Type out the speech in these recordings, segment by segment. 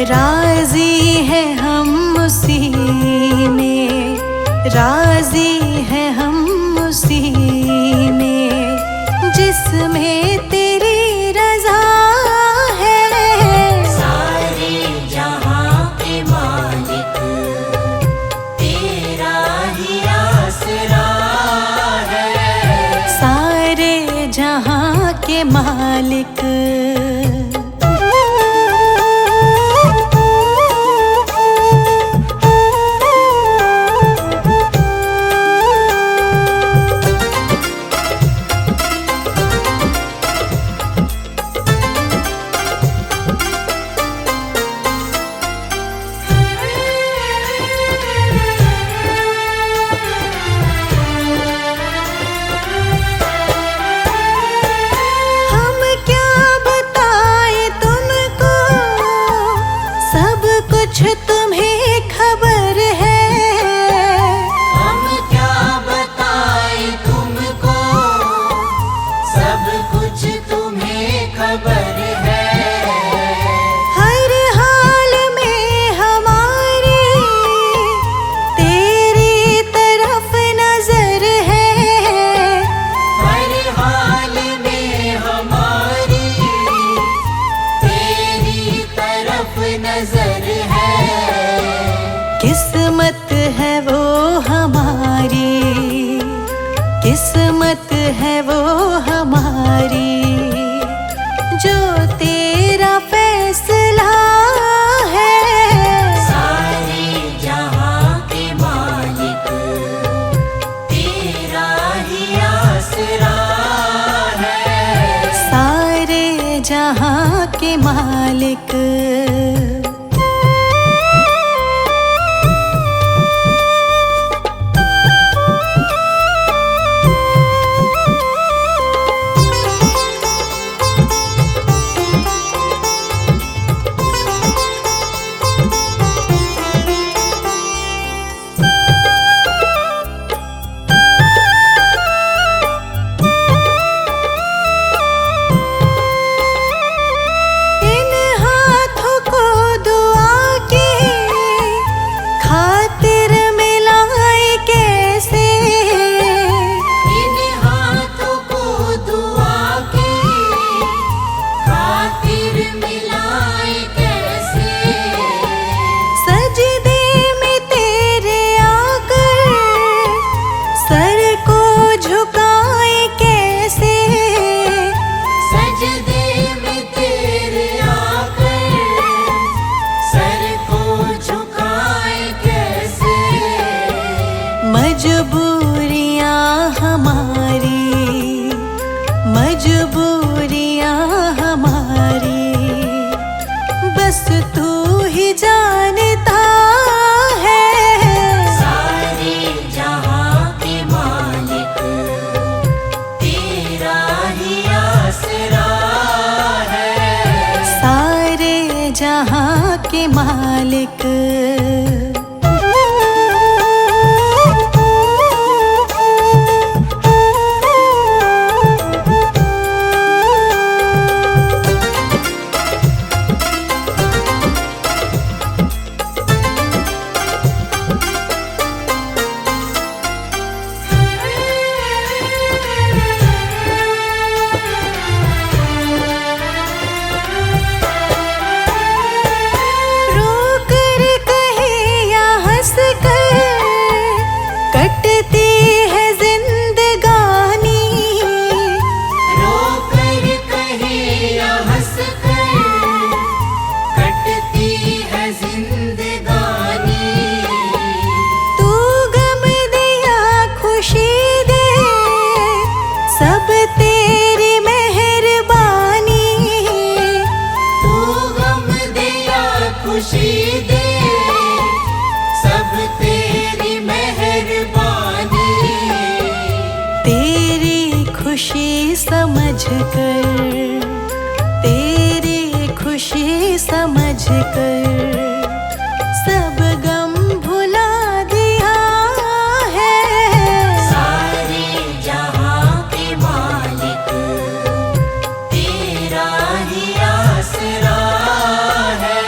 राजी है हम उसी में, राजी है हम उसी में जिसमें तेरी रजा है। सारे जहां के मालिक तेरा ही आसरा है। सारे जहां के मालिक तुम्हें खबर है। हम क्या बताएं तुमको, सब कुछ तुम्हें खबर है। हर हाल में हमारी तेरी तरफ नजर है। हर हाल में हमारी तेरी तरफ नजर है। किस्मत है वो हमारी, किस्मत है वो हमारी जो तेरा फैसला है। सारे जहां के मालिक तेरा ही आसरा है। सारे जहां के मालिक मजबूरियां हमारी, मजबूरियां हमारी बस तू ही जानता है। सारे जहां के मालिक तेरा ही आसरा है। सारे जहां के मालिक खुशी दे, सब तेरी मेहरबानी। तेरी खुशी समझ कर, तेरी खुशी समझ कर सब गम भुला दिया है। सारे जहां के मालिक तेरा ही आसरा है।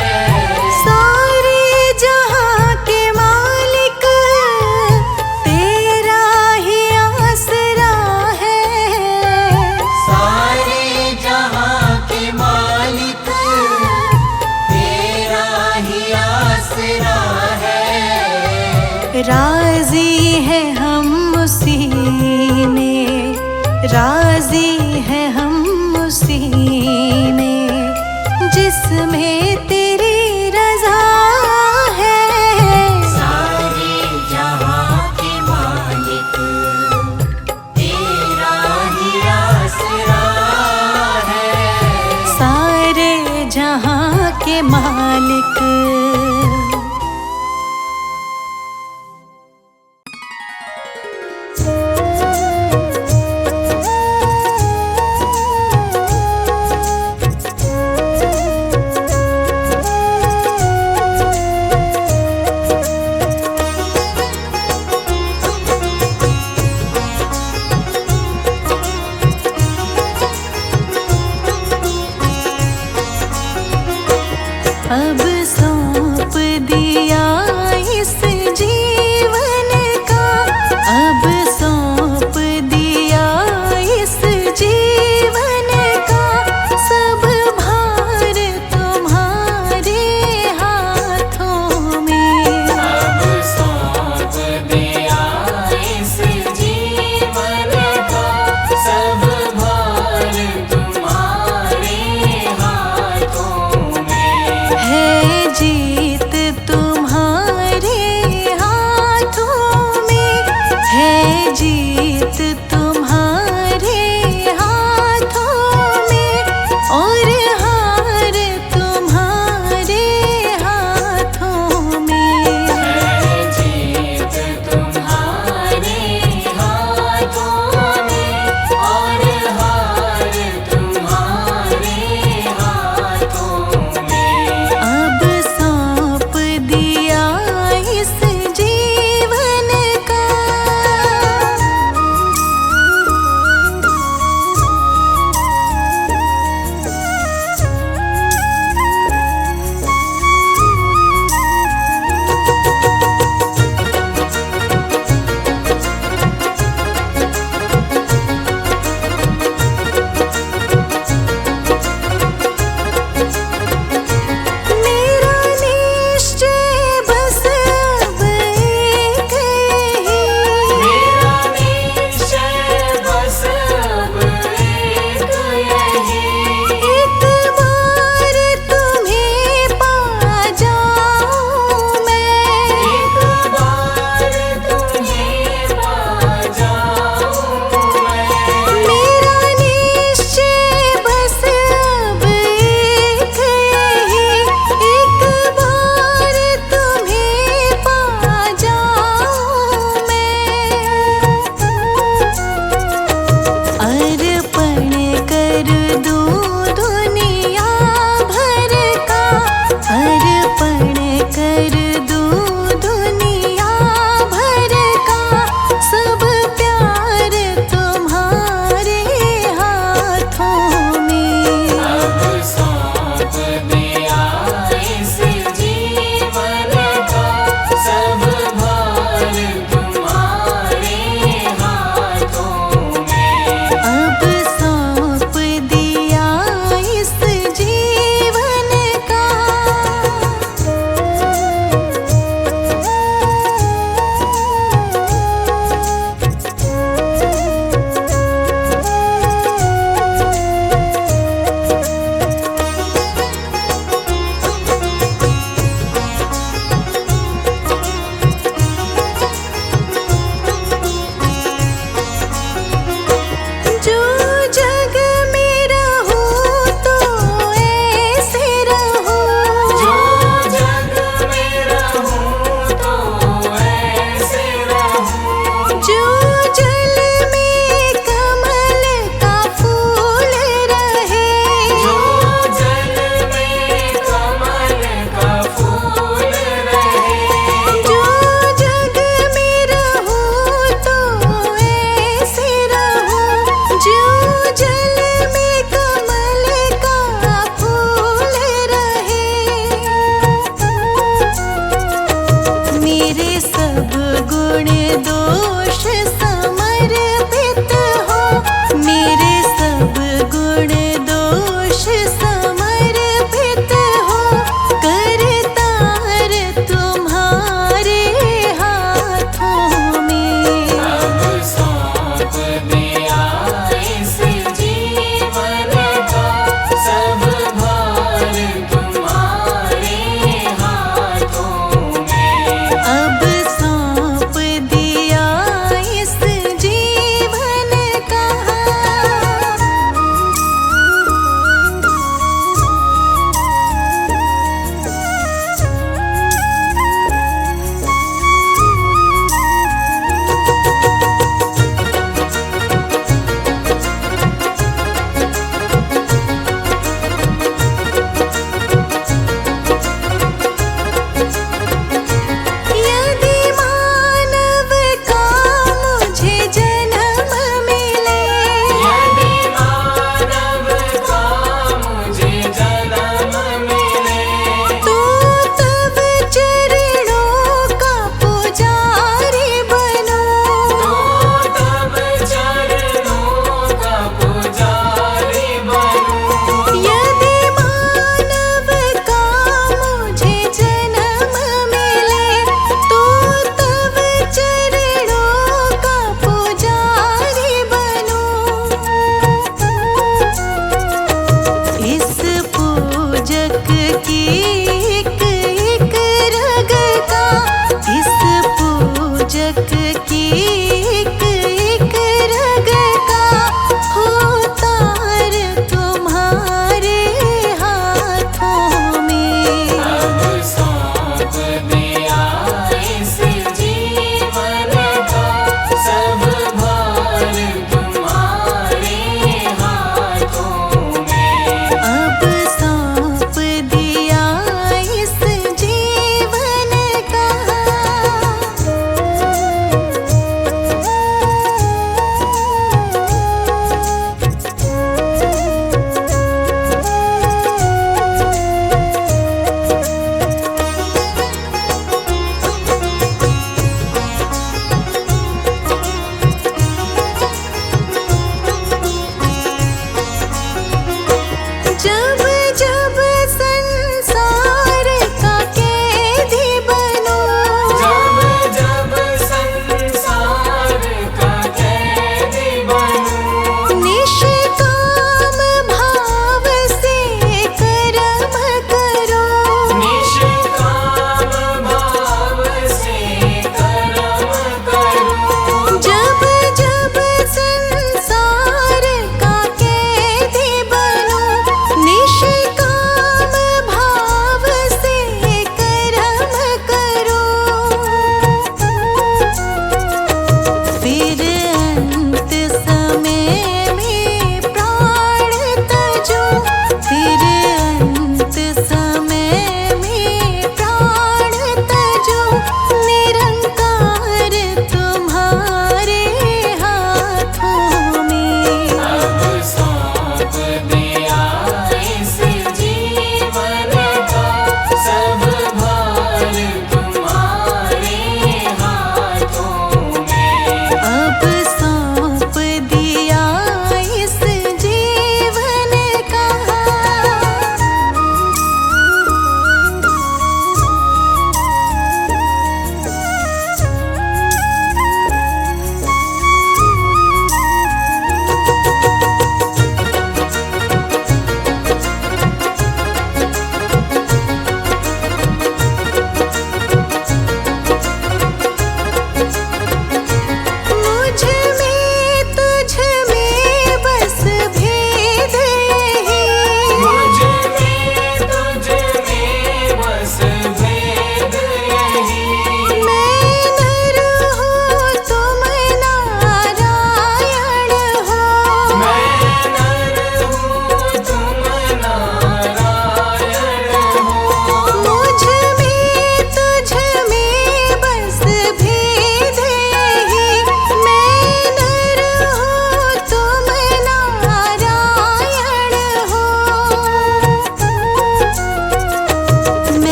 के मालिक। अब सौंप दिया इस जीवन का, अब सौंप दिया इस जीवन का, सब भार तुम्हारे हाथों में। अब सौंप दिया इस जीवन का, सब भार तुम्हारे हाथों में। है जीत तुम्हारे हाथों में, है जीत तुम्हारे हाथों में, और हार तुम्हारे हाथों में। है जीत तुम्हारे हाथों में, और हार तुम्हारे हाथों में। अब सौंप दिया इस जीवन का।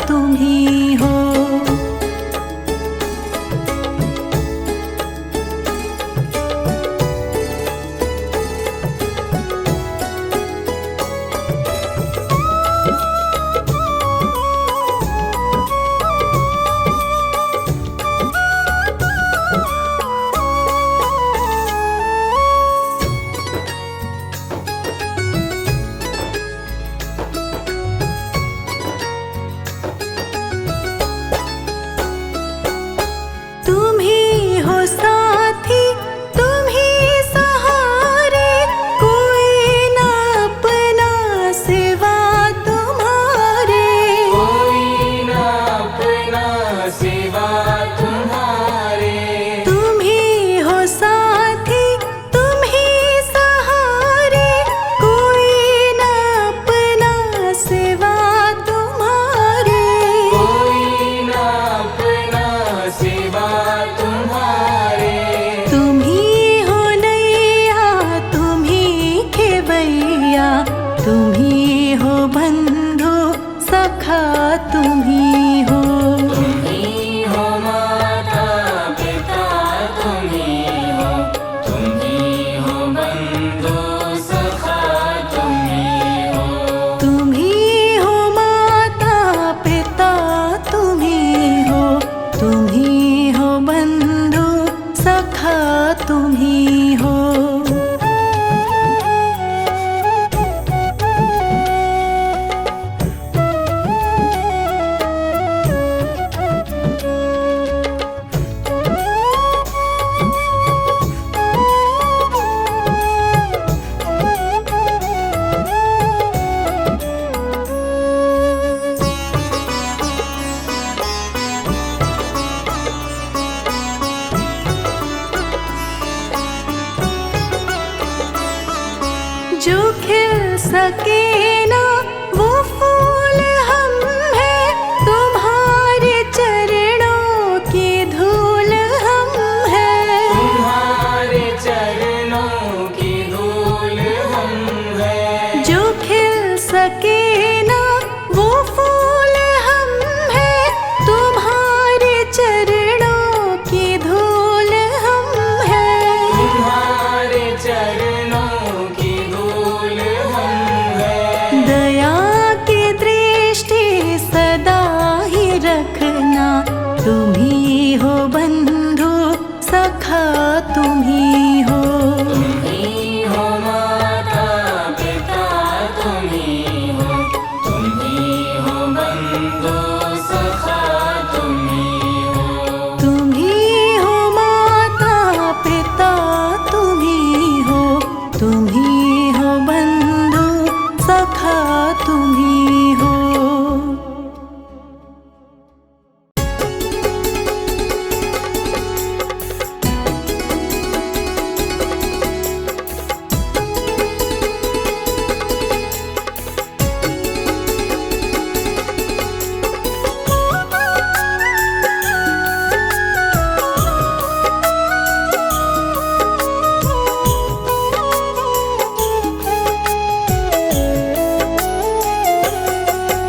तुम ही हो। तुम ही हो साथी, तुम ही सहारे, कोई ना अपना सिवा तुम्हारे। कोई ना अपना सिवा तुम्हारे। तुम ही हो साथी, तुम ही सहारे, कोई ना अपना सिवा तुम्हारे। कोई ना अपना सिवा तुम्हारे। तुम ही हो नैया, तुम ही खेवैया, तुम ही हो बंधु सखा, तुम ही हो। तुम ही हो माता पिता, तुम ही हो। तुम ही हो बंधु सखा, तुम ही हो। तुम ही हो माता पिता, तुम ही हो। तुम ही हो बंधु सखा, तुम ही हो। जो खिल सके ना वो फूल हम हैं, तुम्हारे चरणों की धूल हम हैं। तुम्हारे चरणों की धूल हम हैं। जो खिल सके ना वो फूल हम हैं, तुम्हारे चरणों की धूल हम हैं। तुम्हारे चरणों की धूल हम हैं। दया की दृष्टि सदा ही रखना, तुम ही हो बंधु सखा, तुम ही हो। तुम ही हो माता पिता, तुम ही हो। तुम ही हो बंधु सखा, तुम ही हो। तुम ही हो माता पिता, तुम ही हो। तुम ही हो बंधु सखा, तुम ही हो।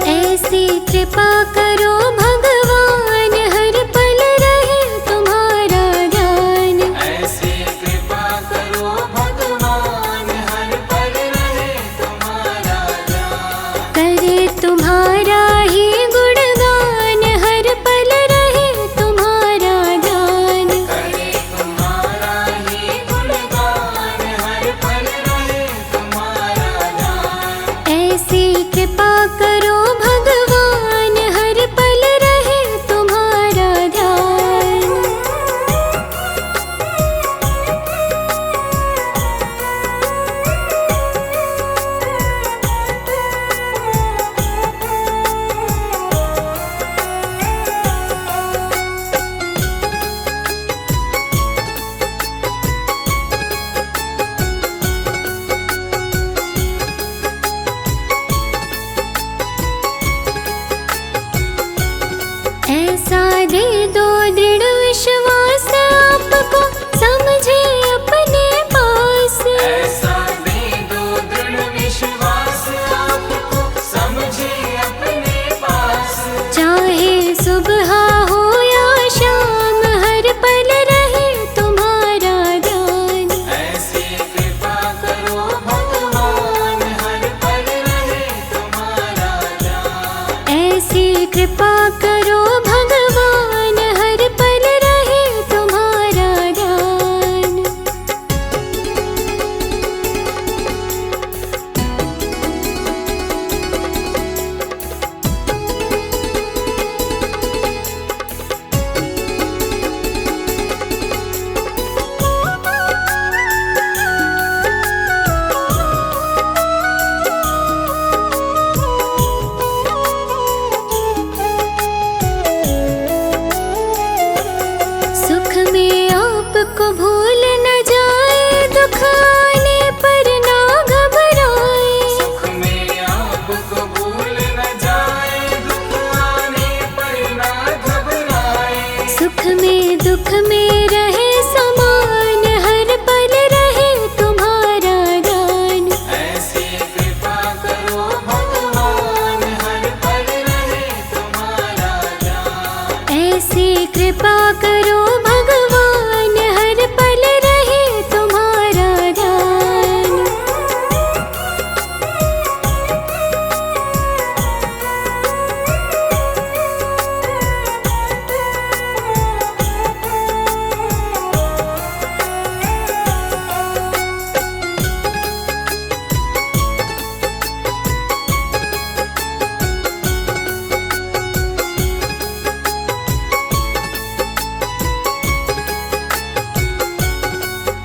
ऐसी कृपा करो भगवान, हर पल रहे तुम्हारा ध्यान। ऐसी कृपा करो भगवान, हर पल रहे तुम्हारा ध्यान। करे तुम्हारा ही गुणगान, हर पल रहे तुम्हारा ध्यान। करे तुम्हारा ही गुणगान, हर पल रहे तुम्हारा ध्यान। ऐसी कृपा करो भगवान, हर पल रहे तुम्हारा ध्यान। कृपा करो भगवान, हर पल रहे तुम्हारा ध्यान। सुख में आपको भूल न जाए, दुख आने पर ना घबराए। सुख में आपको भूल न जाए, दुख आने पर ना घबराए। सुख में दुख में रहे समान, हर पल रहे तुम्हारा ध्यान। ऐसी कृपा करो भगवान, हर पल रहे तुम्हारा ध्यान। ऐसी कृपा करो भगवान, हर पल रहे तुम्हारा ध्यान।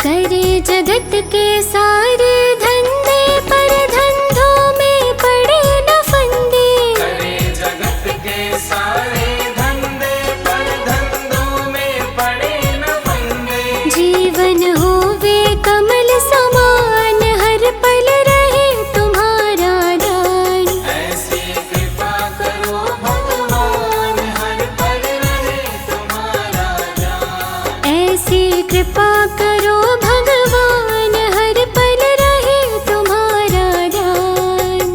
करे जगत के सारे धंधे, पर धंधों में पड़े न फंदे। करे जगत के सारे धंधे, पर धंधों में पड़े न फंदे। जीवन होवे कमल समान, हर पल रहे तुम्हारा ध्यान। ऐसी कृपा करो भगवान, हर पल रहे तुम्हारा ध्यान। ऐसी कृपा करो भगवान, हर पल रहे तुम्हारा ध्यान।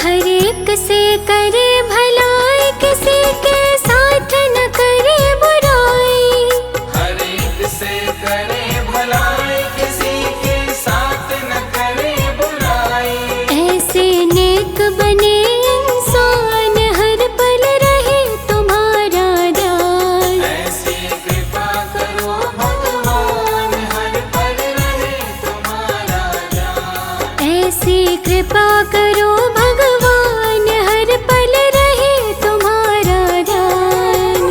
हर एक से करे भलाई, किसी के साथ न करे बुराई। हर एक से करे भलाई, किसी के साथ न करे बुराई। ऐसे नेक बने इंसान, हर पल रहे तुम्हारा ध्यान। ऐसी कृपा करो भगवान, हर पल रहे तुम्हारा ध्यान। ऐसी कृपा करो भगवान, हर पल रहे तुम्हारा ध्यान।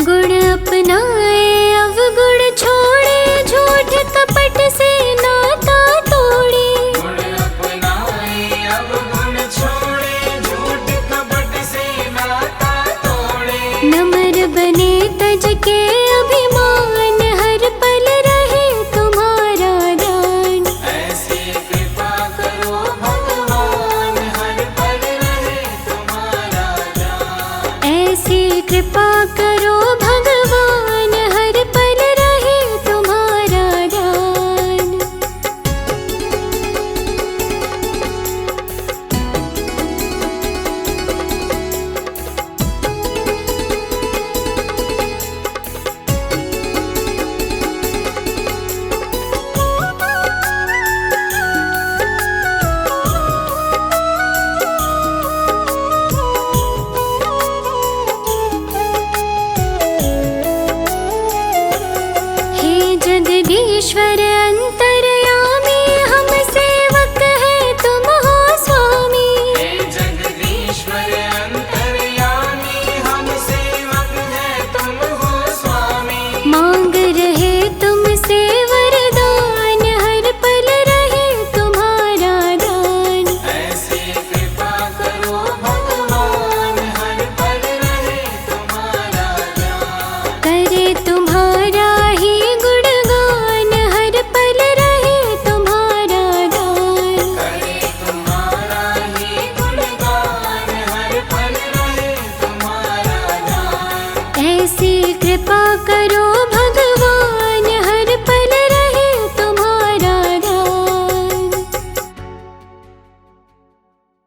गुण अपनाए अवगुण छोड़े, झूठ कपट से नाता तोड़े। गुण अपनाए अब गुण छोड़े, झूठ कपट से नाता तोड़े। नम्र बने तज के अभिमान, हर पल रहे तुम्हारा ध्यान। ऐसी कृपा करो भगवान, हर पल रहे तुम्हारा ध्यान। ऐसी कृपा करो भगवान, हर पल रहे तुम्हारा ध्यान। ऐसी कृपा करो